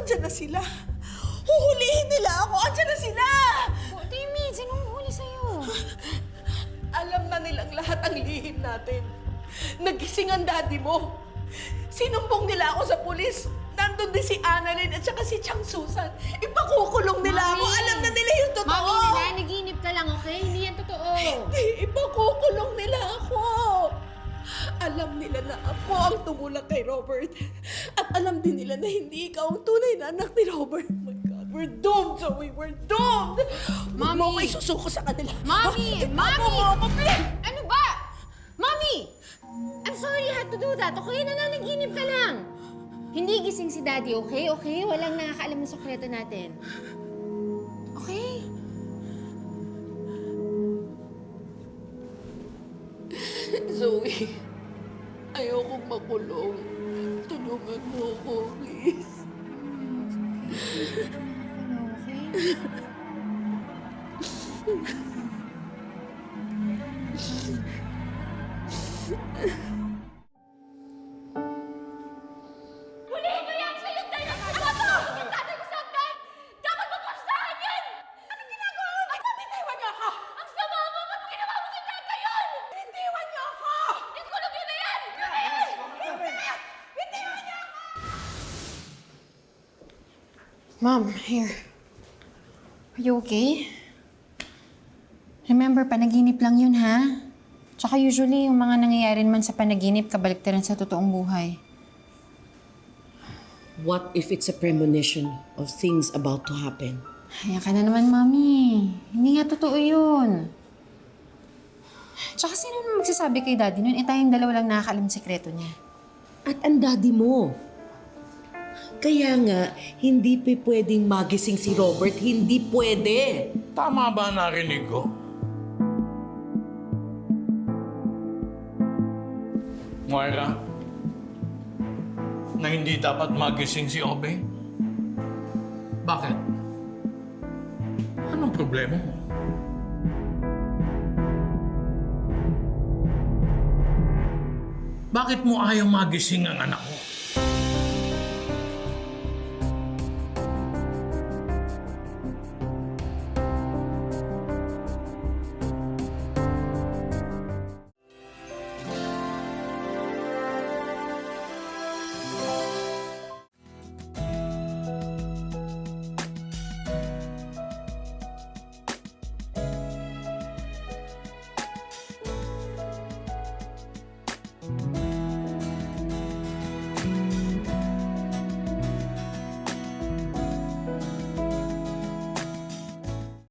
andyan na sila. Huhulihin nila ako. Andyan na sila. Timmy, sinong huli sa'yo? Alam na nilang lahat ang lihim natin. Nagising ang daddy mo. Sinumbong nila ako sa pulis. Nandun din si Annalyn at saka si Chang Susan. Ipakukulong nila ako. Alam na nila yung totoo. Mami, nananaginip ka lang, okay? Hindi yan totoo. Hindi, ipakukulong nila ako. Alam nila na ako ang tumulak kay Robert. At alam din nila na hindi ikaw ang tunay na anak ni Robert. Oh my God, we're doomed, Zoe. We're doomed. Huwag mo Mami! ako isusuko sa kanila. Mami! Itago Mami! mo ako, please! Ano ba? Mami! I'm sorry you had to do that, okay? Nananaginip ka lang. Hindi gising si Daddy, okay? Okay? Walang nakakaalam ng sekreto natin. Okay? Zoe, ayokong makulong. Tulungan mo ako, please. Ano, okay? Hulihin mo yan! Siya yung dahil! Ano to? Yung tatay ko saktan! Dapat magpasahan yan! Anong ginagawa mo? At bitiwan niyo ako! Ang sama mo! Ba't mo ginawa mo kay tatay yun? Bitiwan niyo ako! Ikulong niyo na yan! Yun na yan! Bitiwan niyo ako! Mom, here. Are you okay? Remember, panaginip lang yun, ha? Tsaka usually, yung mga nangyayari naman sa panaginip, kabaliktaran sa totoong buhay. What if it's a premonition of things about to happen? Haya ka na naman, Mami. Hindi nga totoo yun. Tsaka sino naman magsasabi kay Daddy nun? Tayong dalawa lang nakakaalam ng sekreto niya. At ang daddy mo. Kaya nga, hindi pa pwedeng magising si Robert. Hindi pwede. Tama ba narinig ko? Moira, na hindi dapat magising si Obe? Bakit? Anong problema mo? Bakit mo ayaw magising ang anak ko?